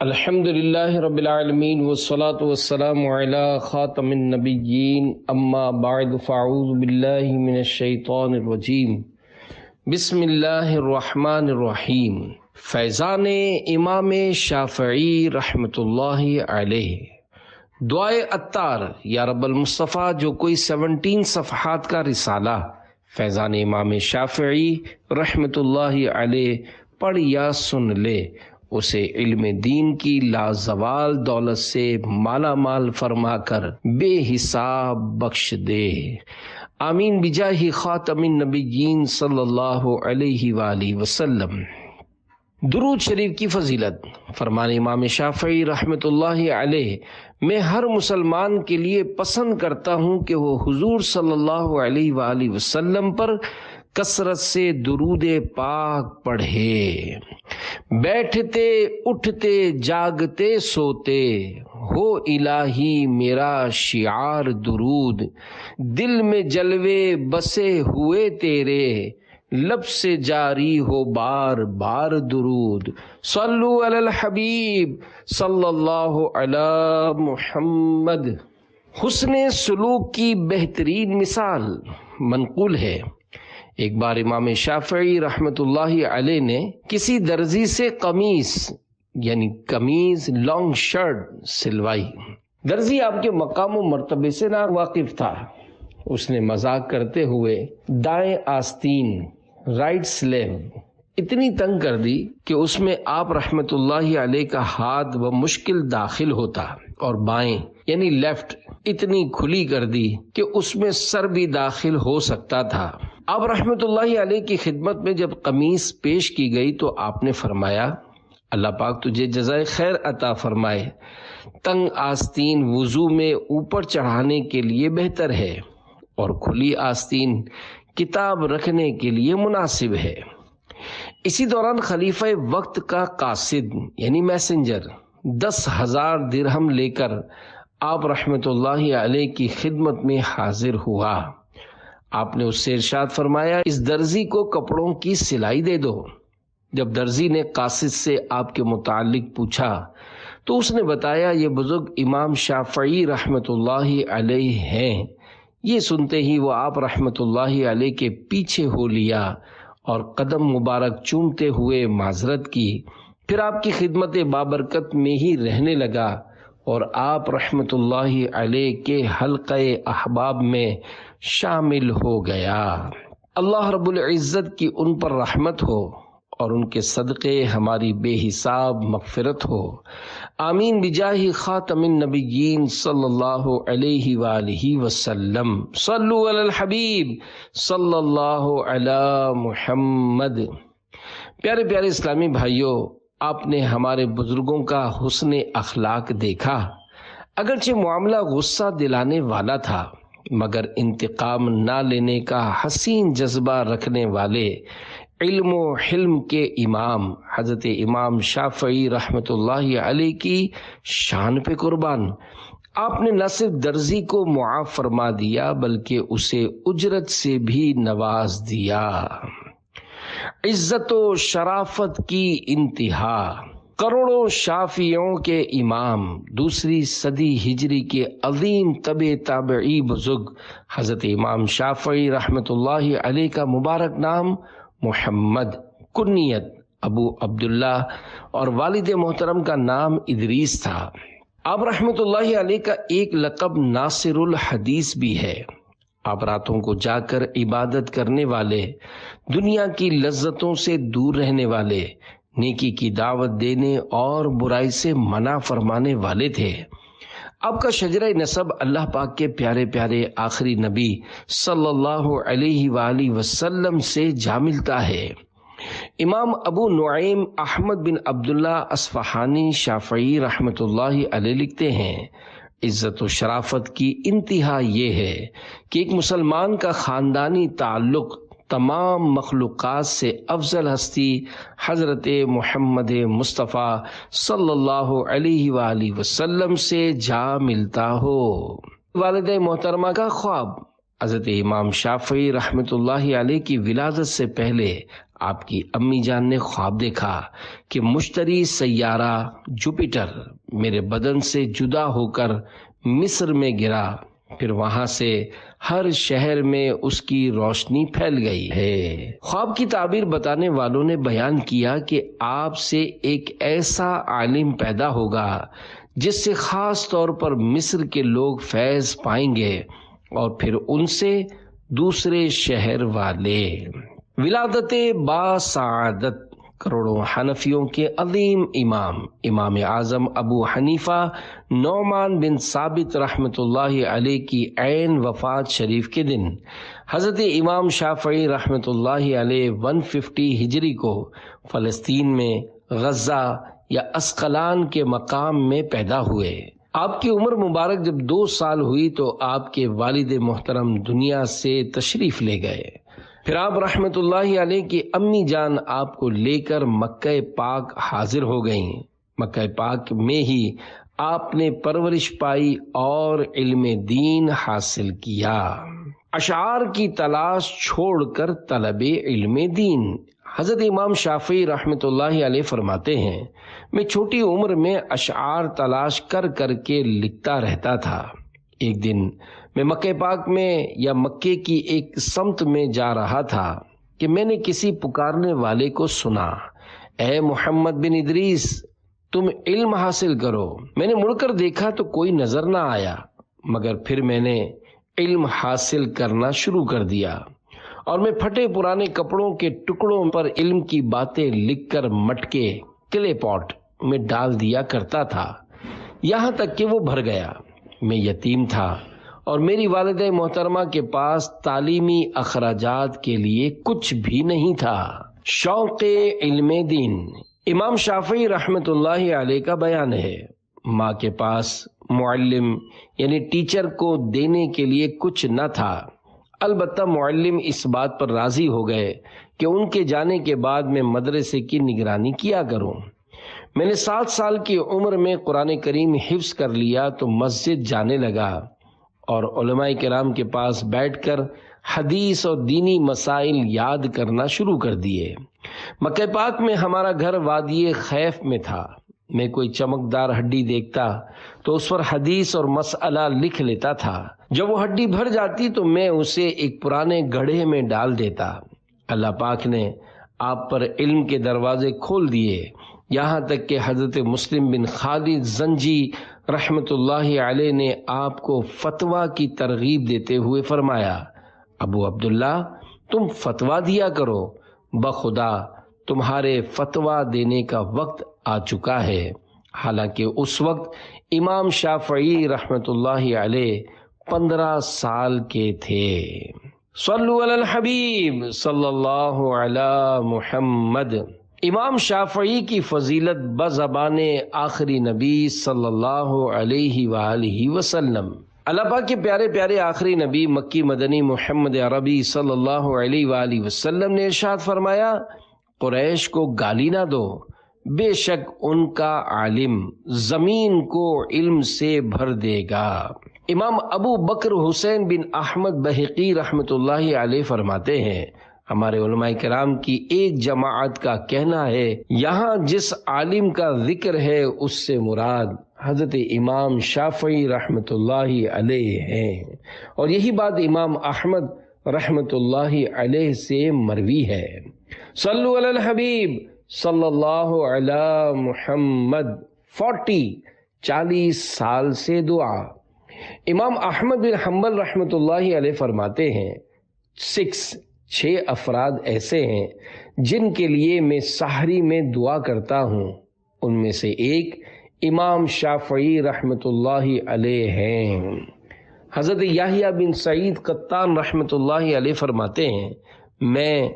الحمد للہ رب العالمین والصلاة والسلام علی خاتم النبیین اما بعد فاعوذ باللہ من الشیطان الرجیم بسم اللہ الرحمن الرحیم۔ فیضان امام شافعی رحمۃ اللہ علیہ، دعائے عطار یا رب المصطفیٰ، جو کوئی 17 صفحات کا رسالہ فیضان امام شافعی رحمۃ اللہ علیہ پڑھ یا سن لے، اسے علم دین کی لازوال دولت سے مالا مال فرما کر بے حساب بخش دے، آمین بجاہ خاتم النبیین صلی اللہ علیہ وآلہ وسلم۔ درود شریف کی فضیلت۔ فرمان امام شافعی رحمۃ اللہ علیہ، میں ہر مسلمان کے لیے پسند کرتا ہوں کہ وہ حضور صلی اللہ علیہ وآلہ وسلم پر کثرت سے درود پاک پڑھے، بیٹھتے اٹھتے جاگتے سوتے ہو الہی میرا شعار درود، دل میں جلوے بسے ہوئے تیرے لب سے جاری ہو بار بار درود، صلو علی الحبیب صلی اللہ علی محمد۔ حسن سلوک کی بہترین مثال منقول ہے، ایک بار امام شافعی رحمۃ اللہ علیہ نے کسی درزی سے قمیض لانگ شرٹ سلوائی۔ درزی آپ کے مقام و مرتبے سے نا واقف تھا، اس نے مذاق کرتے ہوئے دائیں آستین رائٹ سلیو اتنی تنگ کر دی کہ اس میں آپ رحمۃ اللہ علیہ کا ہاتھ بمشکل داخل ہوتا، اور بائیں یعنی لیفٹ اتنی کھلی کر دی کہ اس میں سر بھی داخل ہو سکتا تھا۔ آپ رحمۃ اللہ علیہ کی خدمت میں جب قمیص پیش کی گئی تو آپ نے فرمایا، اللہ پاک تجھے جزائے خیر عطا فرمائے، تنگ آستین وضو میں اوپر چڑھانے کے لیے بہتر ہے اور کھلی آستین کتاب رکھنے کے لیے مناسب ہے۔ اسی دوران خلیفہ وقت کا قاصد یعنی میسنجر 10,000 درہم لے کر آپ رحمۃ اللہ علیہ کی خدمت میں حاضر ہوا۔ آپ نے اس سے ارشاد فرمایا، اس درزی کو کپڑوں کی سلائی دے دو۔ جب درزی نے قاصد سے آپ کے متعلق پوچھا تو اس نے بتایا، یہ بزرگ امام شافعی رحمۃ اللہ علیہ ہیں۔ یہ سنتے ہی وہ آپ رحمۃ اللہ علیہ کے پیچھے ہو لیا اور قدم مبارک چومتے ہوئے معذرت کی، پھر آپ کی خدمت بابرکت میں ہی رہنے لگا اور آپ رحمۃ اللہ علیہ کے حلقہ احباب میں شامل ہو گیا۔ اللہ رب العزت کی ان پر رحمت ہو اور ان کے صدقے ہماری بے حساب مغفرت ہو، آمین بجاہ خاتم النبیین صلی اللہ علیہ وآلہ وسلم۔ صلو علی الحبیب صلی اللہ علی محمد۔ پیارے پیارے اسلامی بھائیوں، آپ نے ہمارے بزرگوں کا حسن اخلاق دیکھا۔ اگرچہ معاملہ غصہ دلانے والا تھا، مگر انتقام نہ لینے کا حسین جذبہ رکھنے والے علم و حلم کے امام حضرت امام شافعی رحمۃ اللہ علیہ کی شان پہ قربان، آپ نے نہ صرف درزی کو معاف فرما دیا بلکہ اسے اجرت سے بھی نواز دیا۔ عزت و شرافت کی انتہا، کروڑوں شافعیوں کے امام، دوسری صدی ہجری کے عظیم تابعی بزرگ حضرت امام شافعی رحمۃ اللہ علیہ کا مبارک نام محمد، کنیت ابو عبداللہ اور والد محترم کا نام ادریس تھا۔ آپ رحمۃ اللہ علیہ کا ایک لقب ناصر الحدیث بھی ہے۔ آپ راتوں کو جا کر عبادت کرنے والے، دنیا کی لذتوں سے دور رہنے والے، نیکی کی دعوت دینے اور برائی سے منع فرمانے والے تھے۔ آپ کا شجرہ نسب اللہ پاک کے پیارے پیارے آخری نبی صلی اللہ علیہ وآلہ وسلم سے جا ملتا ہے۔ امام ابو نعیم احمد بن عبداللہ اصفہانی شافعی رحمۃ اللہ علیہ لکھتے ہیں، عزت و شرافت کی انتہا یہ ہے کہ ایک مسلمان کا خاندانی تعلق تمام مخلوقات سے افضل ہستی حضرت محمد مصطفیٰ صلی اللہ علیہ وآلہ وسلم سے جا ملتا ہو۔ والد محترمہ کا خواب حضرت امام شافعی رحمۃ اللہ علیہ کی ولادت سے پہلے آپ کی امی جان نے خواب دیکھا کہ مشتری سیارہ جوپیٹر میرے بدن سے جدا ہو کر مصر میں گرا، پھر وہاں سے ہر شہر میں اس کی روشنی پھیل گئی ہے۔ خواب کی تعبیر بتانے والوں نے بیان کیا کہ آپ سے ایک ایسا عالم پیدا ہوگا جس سے خاص طور پر مصر کے لوگ فیض پائیں گے اور پھر ان سے دوسرے شہر والے۔ ولادت با سعادت کروڑوں حنفیوں کے عظیم امام اعظم ابو حنیفہ نعمان بن ثابت رحمۃ اللہ علیہ کی عین وفات شریف کے دن حضرت امام شافعی رحمۃ اللہ علیہ 150 ہجری کو فلسطین میں غزہ یا اسقلان کے مقام میں پیدا ہوئے۔ آپ کی عمر مبارک جب 2 سال ہوئی تو آپ کے والد محترم دنیا سے تشریف لے گئے۔ پھر آپ رحمت اللہ علیہ کی امی جان آپ کو لے کر مکہ پاک حاضر ہو گئیں۔ مکہ پاک میں ہی آپ نے پرورش پائی اور علم دین حاصل کیا۔ اشعار کی تلاش چھوڑ کر طلب علم دین۔ حضرت امام شافعی رحمت اللہ علیہ فرماتے ہیں، میں چھوٹی عمر میں اشعار تلاش کر کر کے لکھتا رہتا تھا۔ ایک دن میں مکہ پاک میں یا مکے کی ایک سمت میں جا رہا تھا کہ میں نے کسی پکارنے والے کو سنا، اے محمد بن ادریس، تم علم حاصل کرو۔ میں نے مڑ کر دیکھا تو کوئی نظر نہ آیا، مگر پھر میں نے علم حاصل کرنا شروع کر دیا اور میں پھٹے پرانے کپڑوں کے ٹکڑوں پر علم کی باتیں لکھ کر مٹکے کلے پاٹ میں ڈال دیا کرتا تھا، یہاں تک کہ وہ بھر گیا۔ میں یتیم تھا اور میری والدہ محترمہ کے پاس تعلیمی اخراجات کے لیے کچھ بھی نہیں تھا۔ شوق علم دین۔ امام شافعی رحمت اللہ علیہ کا بیان ہے، ماں کے پاس معلم یعنی ٹیچر کو دینے کے لیے کچھ نہ تھا، البتہ معلم اس بات پر راضی ہو گئے کہ ان کے جانے کے بعد میں مدرسے کی نگرانی کیا کروں۔ میں نے 7 سال کی عمر میں قرآن کریم حفظ کر لیا تو مسجد جانے لگا اور علماء کرام کے پاس بیٹھ کر حدیث اور دینی مسائل یاد کرنا شروع کر دیے۔ مکہ پاک میں ہمارا گھر وادی خیف میں تھا۔ میں کوئی چمکدار ہڈی دیکھتا تو اس پر حدیث اور مسئلہ لکھ لیتا تھا۔ جب وہ ہڈی بھر جاتی تو میں اسے ایک پرانے گڑھے میں ڈال دیتا۔ اللہ پاک نے آپ پر علم کے دروازے کھول دیے، یہاں تک کہ حضرت مسلم بن خالد زنجی رحمت اللہ علیہ نے آپ کو فتویٰ کی ترغیب دیتے ہوئے فرمایا، ابو عبداللہ تم فتویٰ دیا کرو، بخدا تمہارے فتویٰ دینے کا وقت آ چکا ہے۔ حالانکہ اس وقت امام شافعی رحمت اللہ علیہ 15 سال کے تھے۔ صلو علی الحبیب صلی اللہ علی محمد۔ امام شافعی کی فضیلت بزبان آخری نبی صلی اللہ علیہ وآلہ وسلم۔ اللہ پاک کے پیارے پیارے آخری نبی مکی مدنی محمد عربی صلی اللہ علیہ وآلہ وسلم نے ارشاد فرمایا، قریش کو گالی نہ دو، بے شک ان کا عالم زمین کو علم سے بھر دے گا۔ امام ابو بکر حسین بن احمد بہقی رحمت اللہ علیہ فرماتے ہیں، ہمارے علماء کرام کی ایک جماعت کا کہنا ہے، یہاں جس عالم کا ذکر ہے اس سے مراد حضرت امام شافعی رحمت اللہ علیہ ہیں، اور یہی بات امام احمد رحمت اللہ علیہ سے مروی ہے۔ صلو علی الحبیب صلی اللہ علی محمد۔ 40 سال سے دعا۔ امام احمد بن حنبل رحمت اللہ علیہ فرماتے ہیں، 6 افراد ایسے ہیں جن کے لیے میں سحری میں دعا کرتا ہوں، ان میں سے ایک امام شافعی رحمت اللہ علیہ ہیں۔ حضرت یحییٰ بن سعید قطان رحمت اللہ علیہ فرماتے ہیں، میں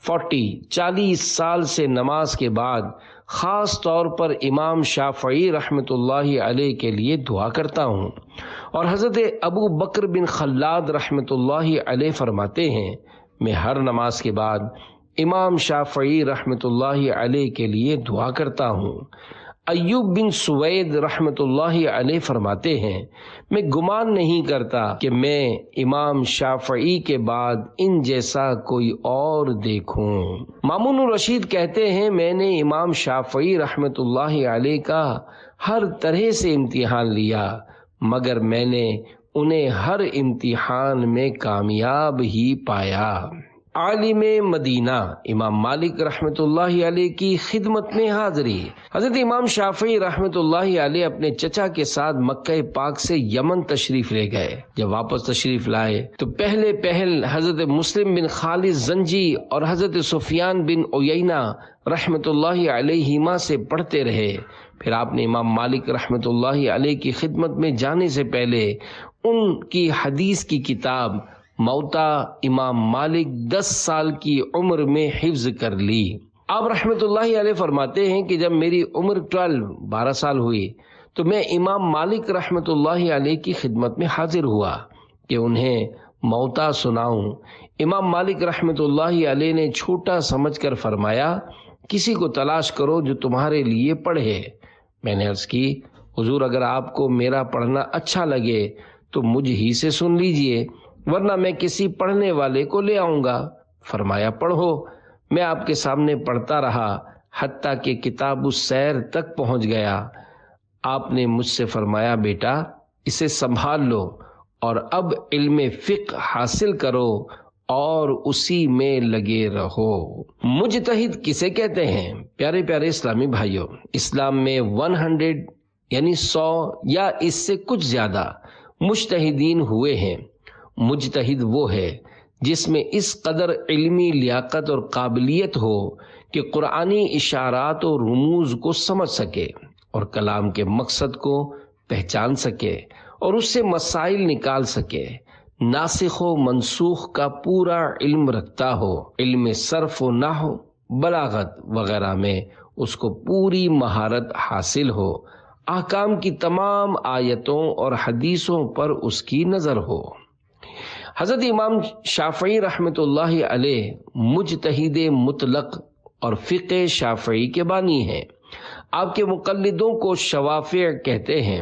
40 سال سے نماز کے بعد خاص طور پر امام شافعی رحمت اللہ علیہ کے لیے دعا کرتا ہوں، اور حضرت ابو بکر بن خلاد رحمت اللہ علیہ فرماتے ہیں، میں ہر نماز کے بعد امام شافعی رحمت اللہ علیہ کے لیے دعا کرتا ہوں۔ ایوب بن سوید رحمۃ اللہ علیہ فرماتے ہیں میں گمان نہیں کرتا کہ میں امام شافعی کے بعد ان جیسا کوئی اور دیکھوں۔ مامون الرشید کہتے ہیں میں نے امام شافعی رحمۃ اللہ علیہ کا ہر طرح سے امتحان لیا مگر میں نے انہیں ہر امتحان میں کامیاب ہی پایا۔ عالم مدینہ امام مالک رحمۃ اللہ علیہ کی خدمت میں حاضری۔ حضرت امام شافعی رحمۃ اللہ علیہ اپنے چچا کے ساتھ مکہ پاک سے یمن تشریف لے گئے۔ جب واپس تشریف لائے تو پہل حضرت مسلم بن خالد زنجی اور حضرت سفیان بن عیینہ رحمۃ اللہ علیہما سے پڑھتے رہے۔ پھر آپ نے امام مالک رحمۃ اللہ علیہ کی خدمت میں جانے سے پہلے ان کی حدیث کی کتاب موطا امام مالک 10 سال کی عمر میں حفظ کر لی۔ آپ رحمۃ اللہ علیہ فرماتے ہیں کہ جب میری عمر 12 سال ہوئی تو میں امام مالک رحمۃ اللہ علیہ کی خدمت میں حاضر ہوا کہ انہیں موطا سناؤں۔ امام مالک رحمۃ اللہ علیہ نے چھوٹا سمجھ کر فرمایا کسی کو تلاش کرو جو تمہارے لیے پڑھے۔ میں نے عرض کی حضور اگر آپ کو میرا پڑھنا اچھا لگے تو مجھ ہی سے سن لیجئے ورنہ میں کسی پڑھنے والے کو لے آؤں گا۔ فرمایا پڑھو۔ میں آپ کے سامنے پڑھتا رہا حتیٰ کہ کتاب السیر تک پہنچ گیا۔ آپ نے مجھ سے فرمایا بیٹا اسے سنبھال لو اور اب علم فقہ حاصل کرو اور اسی میں لگے رہو۔ مجتہد کسے کہتے ہیں؟ پیارے پیارے اسلامی بھائیوں، اسلام میں 100 یعنی 100 یا اس سے کچھ زیادہ مجتہدین ہوئے ہیں۔ مجتہد وہ ہے جس میں اس قدر علمی لیاقت اور قابلیت ہو کہ قرآنی اشارات و رموز کو سمجھ سکے اور کلام کے مقصد کو پہچان سکے اور اس سے مسائل نکال سکے، ناسخ و منسوخ کا پورا علم رکھتا ہو، علم صرف و نحو، بلاغت وغیرہ میں اس کو پوری مہارت حاصل ہو، احکام کی تمام آیتوں اور حدیثوں پر اس کی نظر ہو۔ حضرت امام شافعی رحمۃ اللہ علیہ مجتہد مطلق اور فقہ شافعی کے بانی ہیں۔ آپ کے مقلدوں کو شوافع کہتے ہیں۔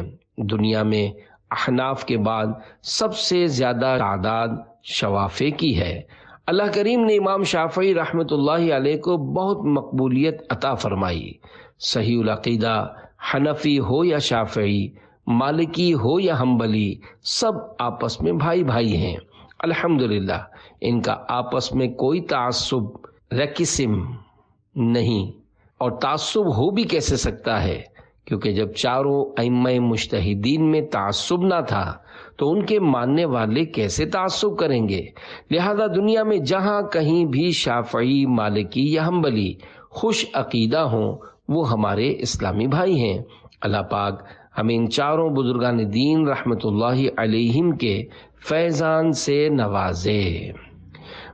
دنیا میں احناف کے بعد سب سے زیادہ تعداد شوافع کی ہے۔ اللہ کریم نے امام شافعی رحمۃ اللہ علیہ کو بہت مقبولیت عطا فرمائی۔ صحیح العقیدہ حنفی ہو یا شافعی، مالکی ہو یا حنبلی، سب آپس میں بھائی بھائی ہیں۔ الحمدللہ ان کا آپس میں کوئی تعصب ریکسم نہیں، اور تعصب ہو بھی کیسے سکتا ہے کیونکہ جب چاروں ائمہ مجتہدین میں تعصب نہ تھا تو ان کے ماننے والے کیسے تعصب کریں گے؟ لہذا دنیا میں جہاں کہیں بھی شافعی، مالکی یا حنبلی خوش عقیدہ ہوں وہ ہمارے اسلامی بھائی ہیں۔ اللہ پاک ہمیں ان چاروں بزرگان دین رحمت اللہ علیہم کے فیضان سے نوازے۔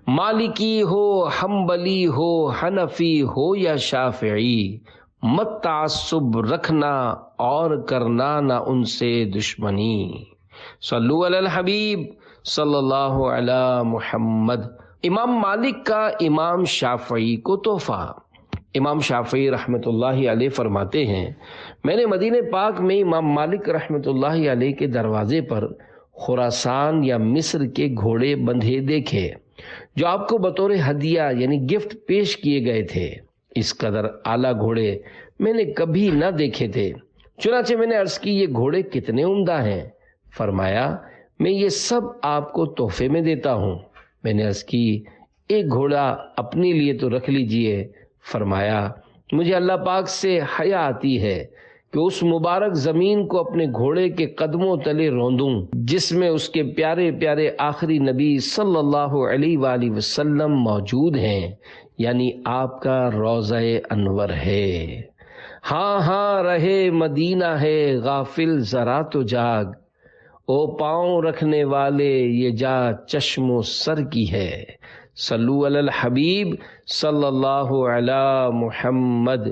مالکی ہو، حنبلی ہو، حنفی ہو یا شافعی، مت تعصب رکھنا اور کرنا نہ ان سے دشمنی۔ صلو علی الحبیب صلی اللہ علی محمد۔ امام مالک کا امام شافعی کو تحفہ۔ امام شافعی رحمت اللہ علیہ فرماتے ہیں میں نے مدینہ پاک میں امام مالک رحمت اللہ علیہ کے دروازے پر خراسان یا مصر کے گھوڑے بندھے دیکھے جو آپ کو بطور ہدیہ یعنی گفٹ پیش کیے گئے تھے۔ اس قدر اعلیٰ گھوڑے میں نے کبھی نہ دیکھے تھے۔ چنانچہ میں نے عرض کی یہ گھوڑے کتنے عمدہ ہیں؟ فرمایا میں یہ سب آپ کو تحفے میں دیتا ہوں۔ میں نے عرض کی ایک گھوڑا اپنے لیے تو رکھ لیجئے۔ فرمایا مجھے اللہ پاک سے حیا آتی ہے کہ اس مبارک زمین کو اپنے گھوڑے کے قدموں تلے روندوں جس میں اس کے پیارے پیارے آخری نبی صلی اللہ علیہ وآلہ وسلم موجود ہیں، یعنی آپ کا روضہ انور ہے۔ ہاں ہاں رہے مدینہ ہے غافل ذرا تو جاگ، او پاؤں رکھنے والے یہ جا چشم و سر کی ہے۔ صلو علی الحبیب صلی اللہ علی محمد۔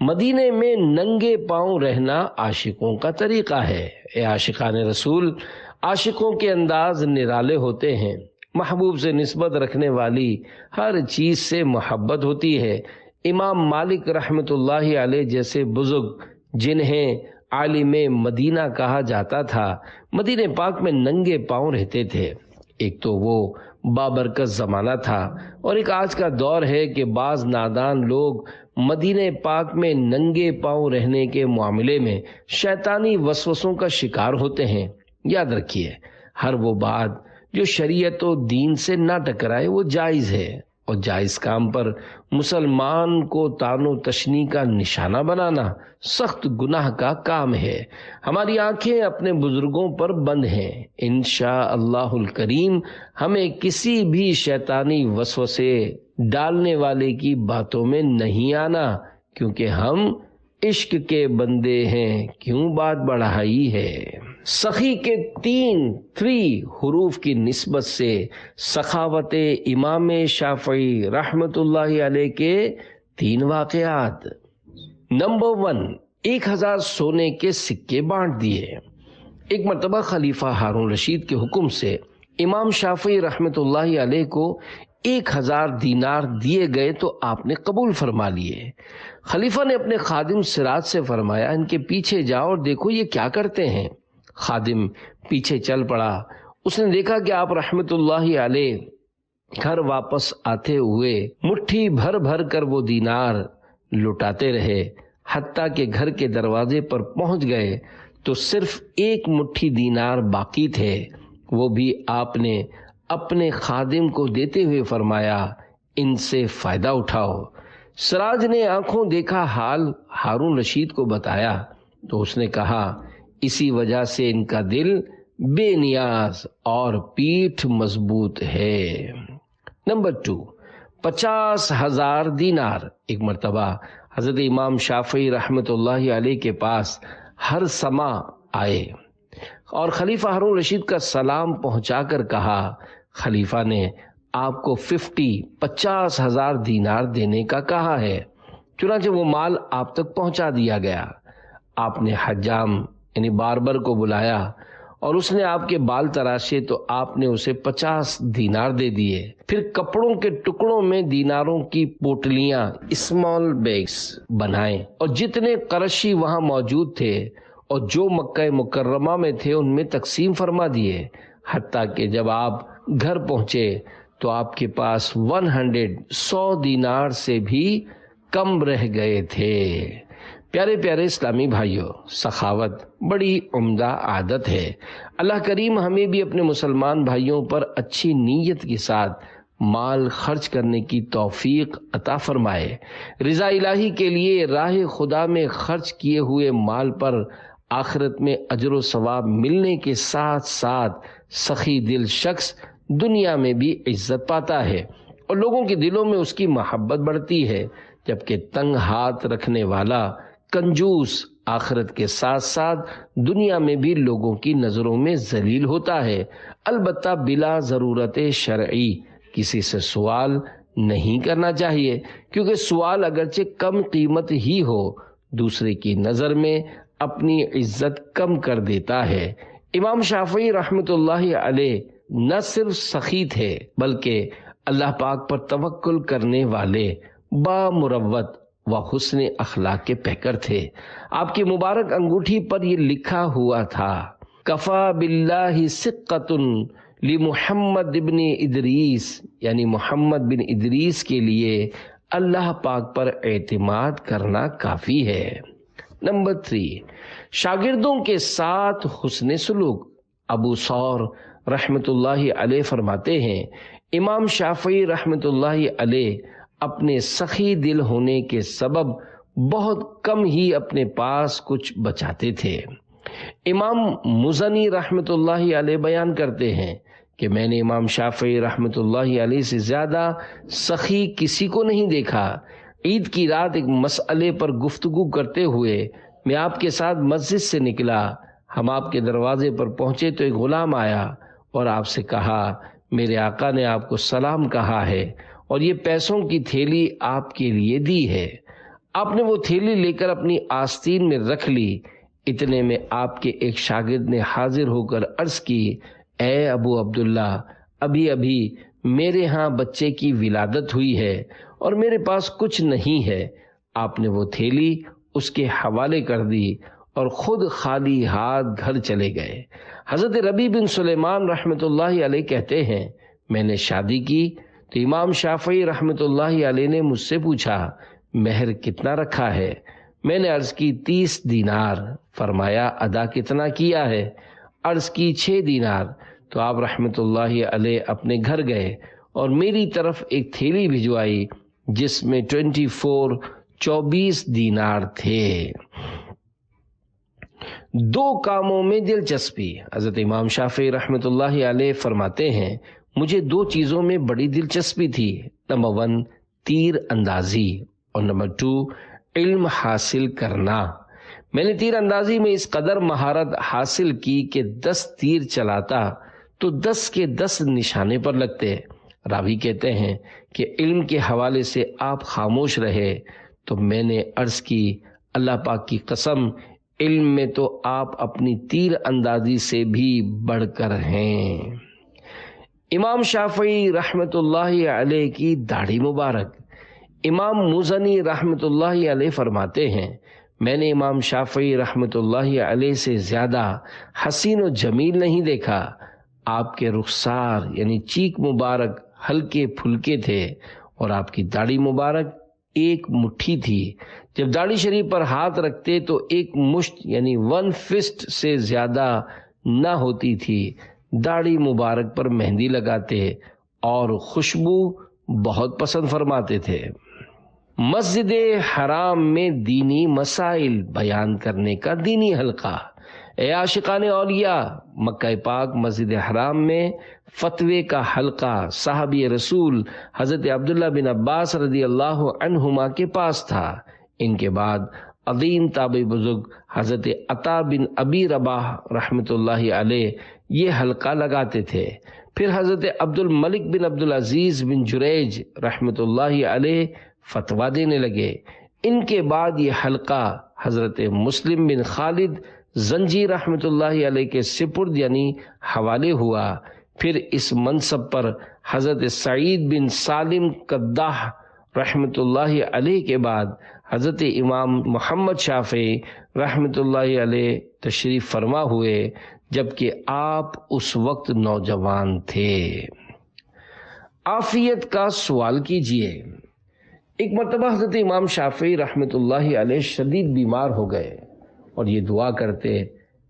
مدینے میں ننگے پاؤں رہنا عاشقوں کا طریقہ ہے۔ اے عاشقان رسول، عاشقوں کے انداز نرالے ہوتے ہیں۔ محبوب سے نسبت رکھنے والی ہر چیز سے محبت ہوتی ہے۔ امام مالک رحمت اللہ علیہ جیسے بزرگ جنہیں عالم مدینہ کہا جاتا تھا، مدینہ پاک میں ننگے پاؤں رہتے تھے۔ ایک تو وہ بابرکت زمانہ تھا، اور ایک آج کا دور ہے کہ بعض نادان لوگ مدینہ پاک میں ننگے پاؤں رہنے کے معاملے میں شیطانی وسوسوں کا شکار ہوتے ہیں۔ یاد رکھیے، ہر وہ بات جو شریعت و دین سے نہ ٹکرائے وہ جائز ہے، اور جائز کام پر مسلمان کو طعن و تشنیع کا نشانہ بنانا سخت گناہ کا کام ہے۔ ہماری آنکھیں اپنے بزرگوں پر بند ہیں۔ انشاءاللہ الکریم ہمیں کسی بھی شیطانی وسوسے ڈالنے والے کی باتوں میں نہیں آنا، کیونکہ ہم عشق کے بندے ہیں، کیوں بات بڑھائی ہے۔ سخی کے 3 حروف کی نسبت سے سخاوت امام شافعی رحمت اللہ علیہ کے 3 واقعات۔ نمبر 1، 1000 سونے کے سکے بانٹ دیے۔ ایک مرتبہ خلیفہ ہارون رشید کے حکم سے امام شافعی رحمت اللہ علیہ کو 1000 دینار دیے گئے تو آپ نے قبول فرما لیے۔ خلیفہ نے اپنے خادم سراج سے فرمایا، ان کے پیچھے جاؤ اور دیکھو یہ کیا کرتے ہیں۔ خادم پیچھے چل پڑا۔ اس نے دیکھا کہ آپ رحمت اللہ علیہ گھر واپس آتے ہوئے مٹھی بھر بھر کر وہ دینار لٹاتے رہے، حتیٰ کہ گھر کے دروازے پر پہنچ گئے تو صرف 1 مٹھی دینار باقی تھے۔ وہ بھی آپ نے اپنے خادم کو دیتے ہوئے فرمایا، ان سے فائدہ اٹھاؤ۔ سراج نے آنکھوں دیکھا حال ہارون رشید کو بتایا تو اس نے کہا، اسی وجہ سے ان کا دل بے نیاز اور پیٹھ مضبوط ہے۔ نمبر 2، 50,000 دینار۔ ایک مرتبہ حضرت امام شافعی رحمت اللہ علیہ کے پاس ہر سما آئے اور خلیفہ ہارون رشید کا سلام پہنچا کر کہا، خلیفہ نے آپ کو 50,000 دینار دینے کا کہا ہے۔ چنانچہ وہ مال آپ تک پہنچا دیا گیا۔ آپ نے حجام یعنی باربر کو بلایا اور اس نے آپ کے بال تراشے تو آپ نے اسے 50 دینار دے دیے۔ پھر کپڑوں کے ٹکڑوں میں دیناروں کی پوٹلیاں اسمال بیگز بنائیں اور جتنے قرشی وہاں موجود تھے اور جو مکہ مکرمہ میں تھے ان میں تقسیم فرما دیے، حتیٰ کہ جب آپ گھر پہنچے تو آپ کے پاس 100 دینار سے بھی کم رہ گئے تھے۔ پیارے پیارے اسلامی بھائیوں، سخاوت بڑی عمدہ عادت ہے۔ اللہ کریم ہمیں بھی اپنے مسلمان بھائیوں پر اچھی نیت کے ساتھ مال خرچ کرنے کی توفیق عطا فرمائے۔ رضا الہی کے لیے راہ خدا میں خرچ کیے ہوئے مال پر آخرت میں اجر و ثواب ملنے کے ساتھ ساتھ سخی دل شخص دنیا میں بھی عزت پاتا ہے اور لوگوں کے دلوں میں اس کی محبت بڑھتی ہے، جبکہ تنگ ہاتھ رکھنے والا کنجوس آخرت کے ساتھ ساتھ دنیا میں بھی لوگوں کی نظروں میں ذلیل ہوتا ہے۔ البتہ بلا ضرورت شرعی کسی سے سوال نہیں کرنا چاہیے، کیونکہ سوال اگرچہ کم قیمت ہی ہو دوسرے کی نظر میں اپنی عزت کم کر دیتا ہے۔ امام شافعی رحمت اللہ علیہ نہ صرف سخی تھے بلکہ اللہ پاک پر توکل کرنے والے بامروت و حسن اخلاق کے پیکر تھے۔ آپ کی مبارک انگوٹھی پر یہ لکھا ہوا تھا، کفا باللہ ثقۃ لمحمد ابن ادریس، یعنی محمد بن ادریس کے لیے اللہ پاک پر اعتماد کرنا کافی ہے۔ نمبر 3، شاگردوں کے ساتھ حسن سلوک۔ ابو ثور رحمت اللہ علیہ فرماتے ہیں، امام شافعی رحمت اللہ علیہ اپنے سخی دل ہونے کے سبب بہت کم ہی اپنے پاس کچھ بچاتے تھے۔ امام مزنی رحمت اللہ علیہ بیان کرتے ہیں کہ میں نے امام شافعی رحمت اللہ علیہ سے زیادہ سخی کسی کو نہیں دیکھا۔ عید کی رات ایک مسئلے پر گفتگو کرتے ہوئے میں آپ کے ساتھ مسجد سے نکلا۔ ہم آپ کے دروازے پر پہنچے تو ایک غلام آیا اور آپ سے کہا، میرے آقا نے آپ کو سلام کہا ہے اور یہ پیسوں کی تھیلی آپ کے لیے دی ہے۔ آپ نے وہ تھیلی لے کر اپنی آستین میں رکھ لی۔ اتنے میں آپ کے ایک شاگرد نے حاضر ہو کر عرض کی، اے ابو عبداللہ، ابھی میرے ہاں بچے کی ولادت ہوئی ہے اور میرے پاس کچھ نہیں ہے۔ آپ نے وہ تھیلی اس کے حوالے کر دی اور خود خالی ہاتھ گھر چلے گئے۔ حضرت ربیع بن سلیمان رحمۃ اللہ علیہ کہتے ہیں میں نے شادی کی تو امام شافعی رحمۃ اللہ علیہ نے مجھ سے پوچھا مہر کتنا رکھا ہے؟ میں نے عرض کی 30 دینار۔ فرمایا ادا کتنا کیا ہے؟ عرض کی 6 دینار۔ تو آپ رحمۃ اللہ علیہ اپنے گھر گئے اور میری طرف ایک تھیلی بھجوائی جس میں 24 دینار تھے۔ 2 کاموں میں دلچسپی۔ حضرت امام شافعی رحمۃ اللہ علیہ فرماتے ہیں مجھے 2 چیزوں میں بڑی دلچسپی تھی۔ نمبر 1 تیر اندازی اور نمبر 2 علم حاصل کرنا۔ میں نے تیر اندازی میں اس قدر مہارت حاصل کی کہ 10 تیر چلاتا تو 10 کے 10 نشانے پر لگتے۔ راوی کہتے ہیں کہ علم کے حوالے سے آپ خاموش رہے تو میں نے عرض کی اللہ پاک کی قسم علم میں تو آپ اپنی تیر اندازی سے بھی بڑھ کر ہیں۔ امام شافعی رحمۃ اللہ علیہ کی داڑھی مبارک۔ امام مزنی رحمۃ اللہ علیہ فرماتے ہیں میں نے امام شافعی رحمۃ اللہ علیہ سے زیادہ حسین و جمیل نہیں دیکھا۔ آپ کے رخسار یعنی چیک مبارک ہلکے پھلکے تھے اور آپ کی داڑھی مبارک ایک مٹھی تھی۔ جب داڑھی شریف پر ہاتھ رکھتے تو ایک مشت یعنی 1 فسٹ سے زیادہ نہ ہوتی تھی۔ داڑھی مبارک پر مہندی لگاتے اور خوشبو بہت پسند فرماتے تھے۔ مسجد حرام میں دینی مسائل بیان کرنے کا دینی حلقہ۔ اے عاشقان اولیاء، مکہ پاک مسجد حرام میں فتوے کا حلقہ صحابی رسول حضرت عبداللہ بن عباس رضی اللہ عنہما کے پاس تھا۔ ان کے بعد عظیم تابعی بزرگ حضرت عطا بن ابی رباح رحمۃ اللہ علیہ یہ حلقہ لگاتے تھے۔ پھر حضرت عبد الملک بن عبد العزیز بن جریج رحمۃ اللہ علیہ فتویٰ دینے لگے۔ ان کے بعد یہ حلقہ حضرت مسلم بن خالد زنجی رحمۃ اللہ علیہ کے سپرد یعنی حوالے ہوا۔ پھر اس منصب پر حضرت سعید بن سالم قداح رحمۃ اللہ علیہ کے بعد حضرت امام محمد شافعی رحمۃ اللہ علیہ تشریف فرما ہوئے، جبکہ آپ اس وقت نوجوان تھے۔ عافیت کا سوال کیجئے۔ ایک مرتبہ حضرت امام شافعی رحمۃ اللہ علیہ شدید بیمار ہو گئے اور یہ دعا کرتے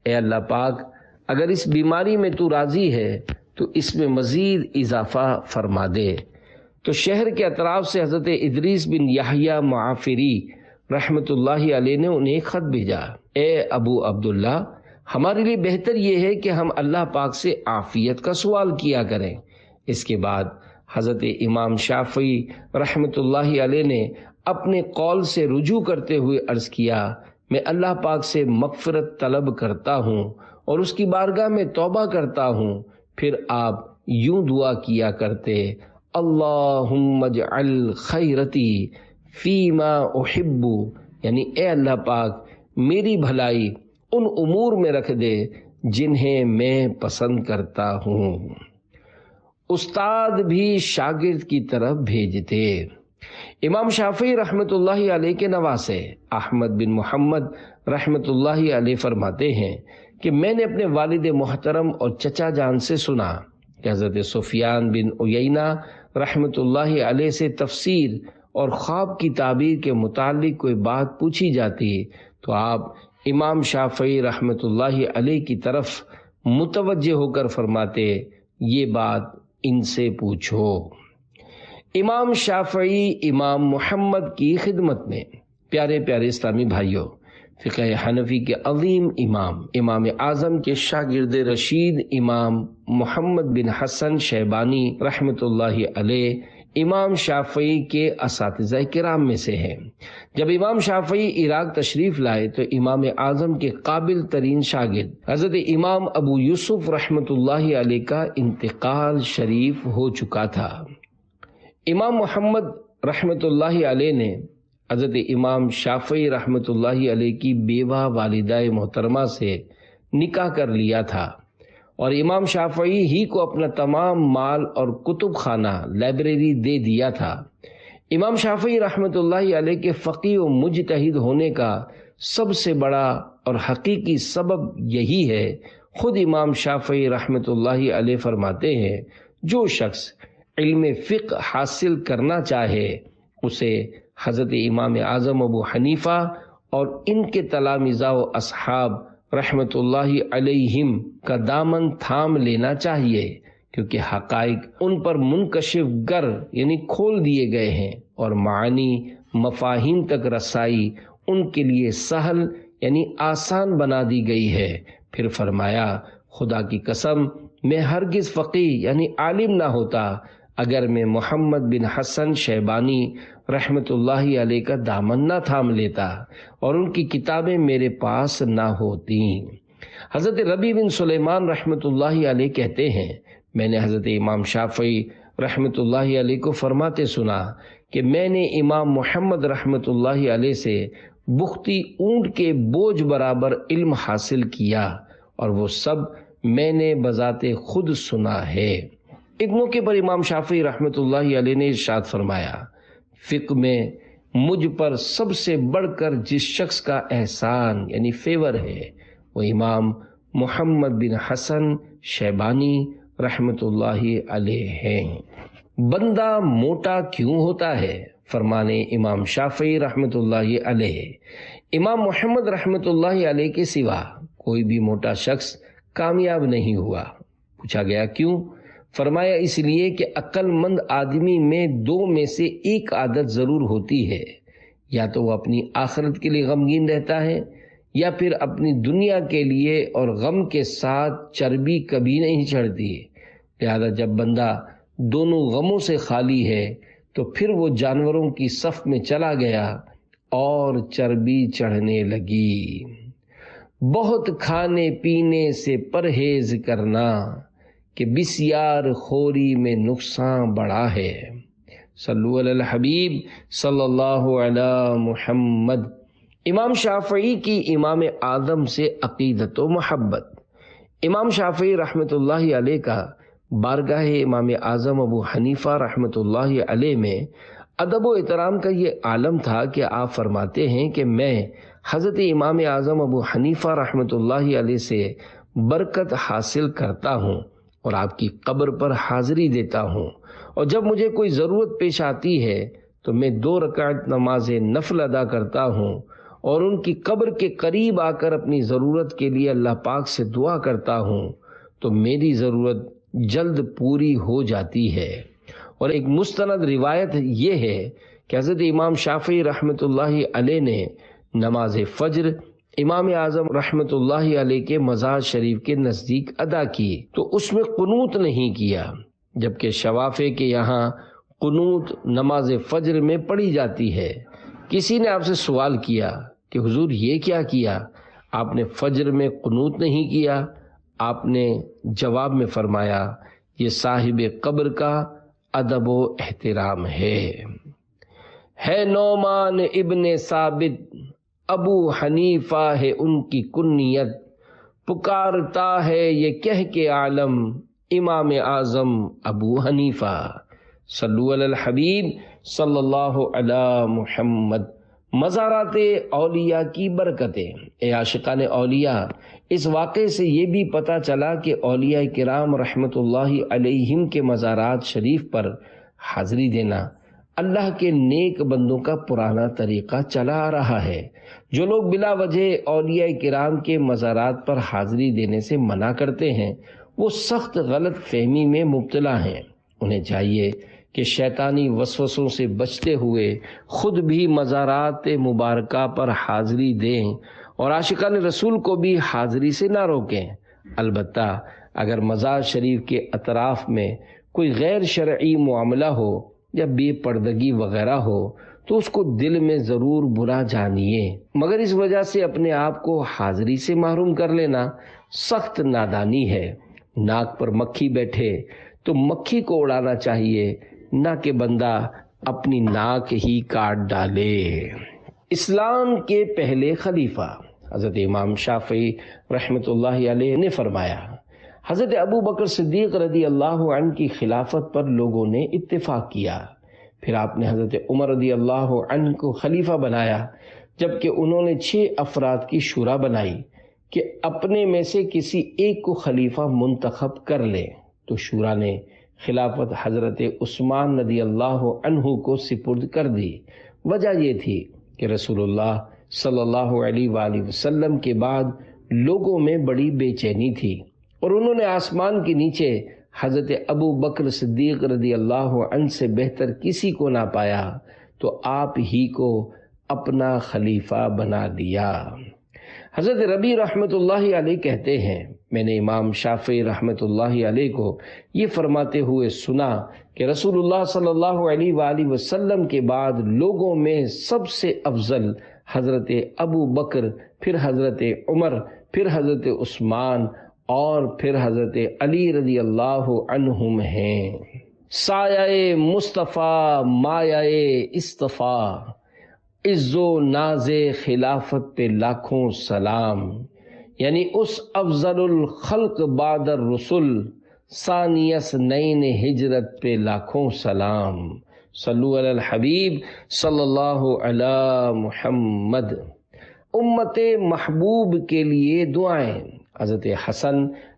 اے اللہ پاک اگر اس بیماری میں تو راضی ہے تو اس میں مزید اضافہ فرما دے۔ تو شہر کے اطراف سے حضرت ادریس بن یحییٰ معافری رحمۃ اللہ علیہ نے انہیں ایک خط بھیجا، اے ابو عبداللہ ہمارے لیے بہتر یہ ہے کہ ہم اللہ پاک سے عافیت کا سوال کیا کریں۔ اس کے بعد حضرت امام شافعی رحمۃ اللہ علیہ نے اپنے قول سے رجوع کرتے ہوئے عرض کیا میں اللہ پاک سے مغفرت طلب کرتا ہوں اور اس کی بارگاہ میں توبہ کرتا ہوں۔ پھر آپ یوں دعا کیا کرتے اللہم اجعل خیرتی فیما احب، یعنی اے اللہ پاک میری بھلائی ان امور میں رکھ دے جنہیں میں پسند کرتا ہوں۔ استاد بھی شاگرد کی طرف بھیجتے۔ امام شافعی رحمۃ اللہ علیہ کے نواسے احمد بن محمد رحمۃ اللہ علیہ فرماتے ہیں کہ میں نے اپنے والد محترم اور چچا جان سے سنا کہ حضرت سفیان بن عیینہ رحمۃ اللہ علیہ سے تفسیر اور خواب کی تعبیر کے متعلق کوئی بات پوچھی جاتی تو آپ امام شافعی رحمۃ اللہ علیہ کی طرف متوجہ ہو کر فرماتے یہ بات ان سے پوچھو۔ امام شافعی امام محمد کی خدمت میں۔ پیارے پیارے اسلامی بھائیوں، فقہ حنفی کے عظیم امام اعظم کے شاگرد رشید امام محمد بن حسن شیبانی رحمۃ اللہ علیہ امام شافعی کے اساتذہ کرام میں سے ہیں۔ جب امام شافعی عراق تشریف لائے تو امام اعظم کے قابل ترین شاگرد حضرت امام ابو یوسف رحمۃ اللہ علیہ کا انتقال شریف ہو چکا تھا۔ امام محمد رحمۃ اللہ علیہ نے حضرت امام شافعی رحمۃ اللہ علیہ کی بیوہ والدہ محترمہ سے نکاح کر لیا تھا اور امام شافعی ہی کو اپنا تمام مال اور کتب خانہ لائبریری دے دیا تھا۔ امام شافعی رحمۃ اللہ علیہ کے فقیہ و مجتہد ہونے کا سب سے بڑا اور حقیقی سبب یہی ہے۔ خود امام شافعی رحمۃ اللہ علیہ فرماتے ہیں، جو شخص علم فقہ حاصل کرنا چاہے اسے حضرت امام اعظم ابو حنیفہ اور ان کے تلامذہ و اصحاب رحمۃ اللہ علیہم کا دامن تھام لینا چاہیے، کیونکہ حقائق ان پر منکشف گر یعنی کھول دیے گئے ہیں، اور معانی مفاہیم تک رسائی ان کے لیے سہل یعنی آسان بنا دی گئی ہے۔ پھر فرمایا، خدا کی قسم میں ہرگز فقیہ یعنی عالم نہ ہوتا اگر میں محمد بن حسن شیبانی رحمۃ اللہ علیہ کا دامن نہ تھام لیتا اور ان کی کتابیں میرے پاس نہ ہوتی۔ حضرت ربیع بن سلیمان رحمۃ اللہ علیہ کہتے ہیں، میں نے حضرت امام شافعی رحمۃ اللہ علیہ کو فرماتے سنا کہ میں نے امام محمد رحمۃ اللہ علیہ سے بختی اونٹ کے بوجھ برابر علم حاصل کیا، اور وہ سب میں نے بذات خود سنا ہے۔ ایک موقع پر امام شافعی رحمۃ اللہ علیہ نے ارشاد فرمایا، فقہ میں مجھ پر سب سے بڑھ کر جس شخص کا احسان یعنی فیور ہے وہ امام محمد بن حسن شیبانی رحمۃ اللہ علیہ ہیں۔ بندہ موٹا کیوں ہوتا ہے؟ فرمانے امام شافعی رحمۃ اللہ علیہ، امام محمد رحمۃ اللہ علیہ کے سوا کوئی بھی موٹا شخص کامیاب نہیں ہوا۔ پوچھا گیا کیوں؟ فرمایا اس لیے کہ عقل مند آدمی میں دو میں سے ایک عادت ضرور ہوتی ہے، یا تو وہ اپنی آخرت کے لیے غمگین رہتا ہے، یا پھر اپنی دنیا کے لیے، اور غم کے ساتھ چربی کبھی نہیں چڑھتی۔ لہذا جب بندہ دونوں غموں سے خالی ہے تو پھر وہ جانوروں کی صف میں چلا گیا اور چربی چڑھنے لگی۔ بہت کھانے پینے سے پرہیز کرنا کہ بسیار خوری میں نقصان بڑا ہے۔ صلو علی الحبیب صلی اللہ علی محمد۔ امام شافعی کی امام اعظم سے عقیدت و محبت۔ امام شافعی رحمۃ اللہ علیہ کا بارگاہ امام اعظم ابو حنیفہ رحمۃ اللہ علیہ میں ادب و احترام کا یہ عالم تھا کہ آپ فرماتے ہیں کہ میں حضرت امام اعظم ابو حنیفہ رحمۃ اللہ علیہ سے برکت حاصل کرتا ہوں اور آپ کی قبر پر حاضری دیتا ہوں، اور جب مجھے کوئی ضرورت پیش آتی ہے تو میں 2 رکعت نماز نفل ادا کرتا ہوں اور ان کی قبر کے قریب آ کر اپنی ضرورت کے لیے اللہ پاک سے دعا کرتا ہوں تو میری ضرورت جلد پوری ہو جاتی ہے۔ اور ایک مستند روایت یہ ہے کہ حضرت امام شافعی رحمۃ اللہ علیہ نے نماز فجر امام اعظم رحمۃ اللہ علیہ کے مزار شریف کے نزدیک ادا کی تو اس میں قنوت نہیں کیا، جبکہ شوافع کے یہاں قنوت نماز فجر میں پڑھی جاتی ہے۔ کسی نے آپ سے سوال کیا کہ حضور یہ کیا کیا؟ آپ نے فجر میں قنوت نہیں کیا؟ آپ نے جواب میں فرمایا، یہ صاحب قبر کا ادب و احترام ہے نعمان ابن ثابت، ابو حنیفہ ہے ان کی کنیت، پکارتا ہے یہ کہہ کے عالم امام اعظم ابو حنیفہ۔ صلو علی الحبیب صلی اللہ علی محمد۔ مزارات اولیاء کی برکتیں۔ اے عاشقان اولیاء، اس واقعے سے یہ بھی پتہ چلا کہ اولیاء کرام رحمت اللہ علیہم کے مزارات شریف پر حاضری دینا اللہ کے نیک بندوں کا پرانا طریقہ چلا آ رہا ہے۔ جو لوگ بلا وجہ اولیاء کرام کے مزارات پر حاضری دینے سے منع کرتے ہیں وہ سخت غلط فہمی میں مبتلا ہیں۔ انہیں چاہیے کہ شیطانی وسوسوں سے بچتے ہوئے خود بھی مزارات مبارکہ پر حاضری دیں اور عاشقان رسول کو بھی حاضری سے نہ روکیں۔ البتہ اگر مزار شریف کے اطراف میں کوئی غیر شرعی معاملہ ہو یا بے پردگی وغیرہ ہو تو اس کو دل میں ضرور برا جانیے، مگر اس وجہ سے اپنے آپ کو حاضری سے محروم کر لینا سخت نادانی ہے۔ ناک پر مکھی بیٹھے تو مکھی کو اڑانا چاہیے، نہ کہ بندہ اپنی ناک ہی کاٹ ڈالے۔ اسلام کے پہلے خلیفہ حضرت امام شافعی رحمۃ اللہ علیہ نے فرمایا، حضرت ابو بکر صدیق رضی اللہ عنہ کی خلافت پر لوگوں نے اتفاق کیا، پھر آپ نے حضرت عمر رضی اللہ عنہ کو خلیفہ بنایا، جبکہ انہوں نے 6 افراد کی شورا بنائی کہ اپنے میں سے کسی ایک کو خلیفہ منتخب کر لے، تو شورا نے خلافت حضرت عثمان رضی اللہ عنہ کو سپرد کر دی۔ وجہ یہ تھی کہ رسول اللہ صلی اللہ علیہ وآلہ وسلم کے بعد لوگوں میں بڑی بے چینی تھی، اور انہوں نے آسمان کے نیچے حضرت ابو بکر صدیق رضی اللہ عنہ سے بہتر کسی کو نہ پایا، تو آپ ہی کو اپنا خلیفہ بنا لیا۔ حضرت ربیع رحمۃ اللہ علیہ کہتے ہیں، میں نے امام شافعی رحمۃ اللہ علیہ کو یہ فرماتے ہوئے سنا کہ رسول اللہ صلی اللہ علیہ وآلہ وسلم کے بعد لوگوں میں سب سے افضل حضرت ابو بکر، پھر حضرت عمر، پھر حضرت عثمان اور پھر حضرت علی رضی اللہ عنہم ہیں۔ سایہ مصطفیٰ مایہ اصطفیٰ، عز و ناز خلافت پہ لاکھوں سلام، یعنی اس افضل الخلق بعد الرسل، ثانی اثنین ہجرت پہ لاکھوں سلام، صلو علی الحبیب صلی اللہ علی محمد۔ امت محبوب کے لیے دعائیں۔ حضرت حسن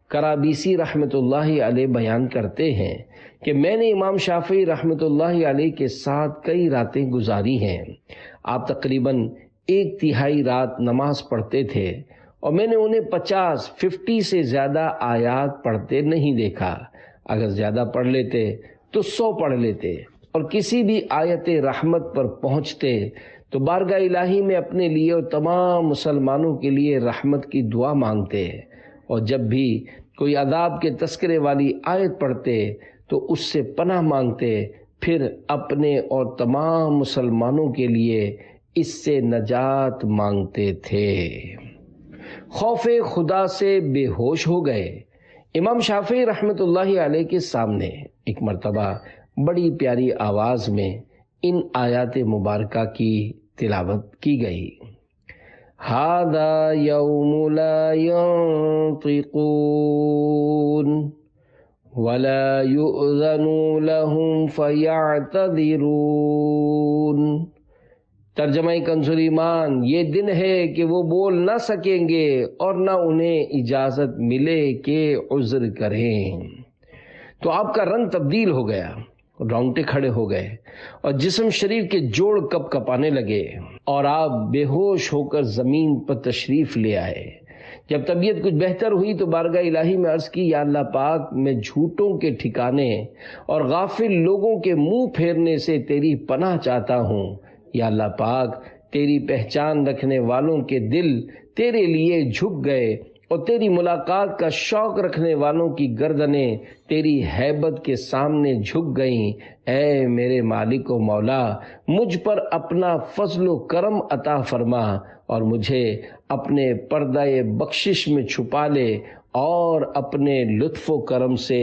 کرابیسی رحمۃ اللہ علیہ بیان کرتے ہیں کہ میں نے امام شافعی رحمۃ اللہ علیہ کے ساتھ کئی راتیں گزاری ہیں۔ آپ تقریباً 1/3 رات نماز پڑھتے تھے، اور میں نے انہیں 50 سے زیادہ آیات پڑھتے نہیں دیکھا۔ اگر زیادہ پڑھ لیتے تو 100 پڑھ لیتے، اور کسی بھی آیت رحمت پر پہنچتے تو بارگاہ الہی میں اپنے لیے اور تمام مسلمانوں کے لیے رحمت کی دعا مانگتے، اور جب بھی کوئی عذاب کے تذکرے والی آیت پڑھتے تو اس سے پناہ مانگتے، پھر اپنے اور تمام مسلمانوں کے لیے اس سے نجات مانگتے تھے۔ خوف خدا سے بے ہوش ہو گئے۔ امام شافعی رحمۃ اللہ علیہ کے سامنے ایک مرتبہ بڑی پیاری آواز میں ان آیات مبارکہ کی تلاوت کی گئی۔ ھذا یوم لا ینطقون ولا یؤذن لهم فیعتذرون۔ ترجمہ کنز ایمان، یہ دن ہے کہ وہ بول نہ سکیں گے اور نہ انہیں اجازت ملے کہ عذر کریں۔ تو آپ کا رنگ تبدیل ہو گیا، رونگٹے کھڑے ہو گئے، اور جسم شریر کے جوڑ کپ کپانے لگے، اور آپ بے ہوش ہو کر زمین پر تشریف لے آئے۔ جب طبیعت کچھ بہتر ہوئی تو بارگاہ الہی میں عرض کی، یا اللہ پاک، میں جھوٹوں کے ٹھکانے اور غافل لوگوں کے منہ پھیرنے سے تیری پناہ چاہتا ہوں۔ یا اللہ پاک، تیری پہچان رکھنے والوں کے دل تیرے لیے جھک گئے، اور تیری ملاقات کا شوق رکھنے والوں کی گردنیں تیری ہیبت کے سامنے جھک گئیں۔ اے میرے مالک و مولا، مجھ پر اپنا فضل و کرم عطا فرما، اور مجھے اپنے پردہ بخشش میں چھپا لے، اور اپنے لطف و کرم سے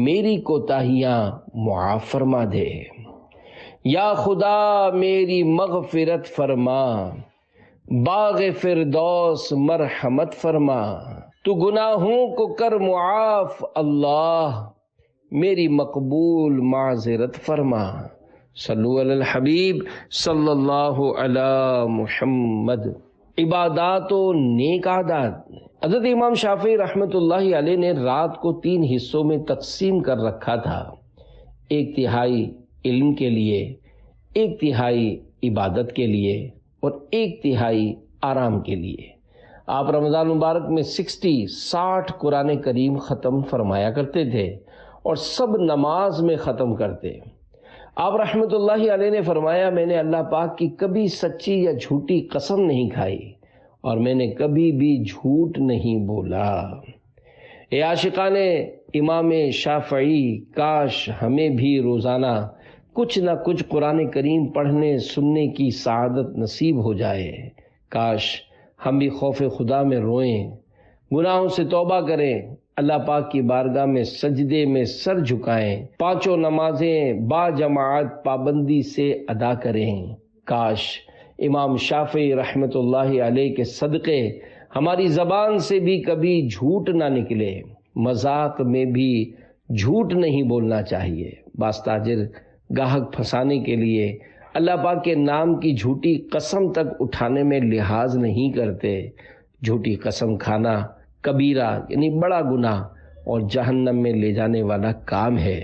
میری کوتاہیاں معاف فرما دے۔ یا خدا میری مغفرت فرما، باغ فردوس مرحمت فرما، تو گناہوں کو کر معاف، اللہ میری مقبول معذرت فرما۔ صلو علی الحبیب صلی اللہ علی محمد۔ عبادات و نیک عادات۔ حضرت امام شافعی رحمۃ اللہ علیہ نے رات کو 3 حصوں میں تقسیم کر رکھا تھا، 1/3 علم کے لیے، 1/3 عبادت کے لیے، اور 1/3 آرام کے لیے۔ آپ رمضان مبارک میں 60 قرآن کریم ختم فرمایا کرتے تھے، اور سب نماز میں ختم کرتے۔ آپ رحمۃ اللہ علیہ نے فرمایا، میں نے اللہ پاک کی کبھی سچی یا جھوٹی قسم نہیں کھائی، اور میں نے کبھی بھی جھوٹ نہیں بولا۔ اے عاشقان امام شافعی، کاش ہمیں بھی روزانہ کچھ نہ کچھ قرآن کریم پڑھنے سننے کی سعادت نصیب ہو جائے۔ کاش ہم بھی خوف خدا میں روئیں، گناہوں سے توبہ کریں، اللہ پاک کی بارگاہ میں سجدے میں سر جھکائیں، 5 نمازیں با جماعت پابندی سے ادا کریں۔ کاش امام شافعی رحمۃ اللہ علیہ کے صدقے ہماری زبان سے بھی کبھی جھوٹ نہ نکلے۔ مذاق میں بھی جھوٹ نہیں بولنا چاہیے۔ بعض تاجر گاہک پھنسانے کے لیے اللہ پاک کے نام کی جھوٹی قسم تک اٹھانے میں لحاظ نہیں کرتے۔ جھوٹی قسم کھانا کبیرہ یعنی بڑا گناہ اور جہنم میں لے جانے والا کام ہے۔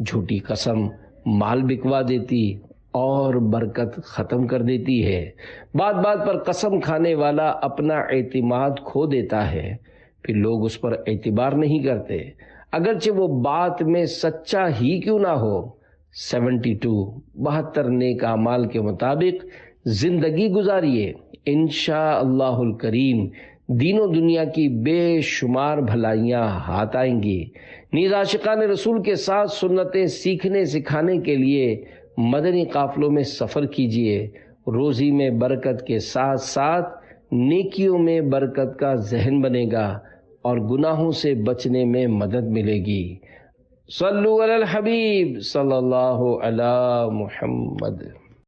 جھوٹی قسم مال بکوا دیتی اور برکت ختم کر دیتی ہے۔ بات بات پر قسم کھانے والا اپنا اعتماد کھو دیتا ہے، پھر لوگ اس پر اعتبار نہیں کرتے، اگرچہ وہ بات میں سچا ہی کیوں نہ ہو۔ 72 نیک اعمال کے مطابق زندگی گزاریے، انشاءاللہ الکریم دین و دنیا کی بے شمار بھلائیاں ہاتھ آئیں گی۔ نیز عاشقان رسول کے ساتھ سنتیں سیکھنے سکھانے کے لیے مدنی قافلوں میں سفر کیجیے۔ روزی میں برکت کے ساتھ ساتھ نیکیوں میں برکت کا ذہن بنے گا اور گناہوں سے بچنے میں مدد ملے گی۔ صلو علی الحبیب صلی اللہ علی محمد۔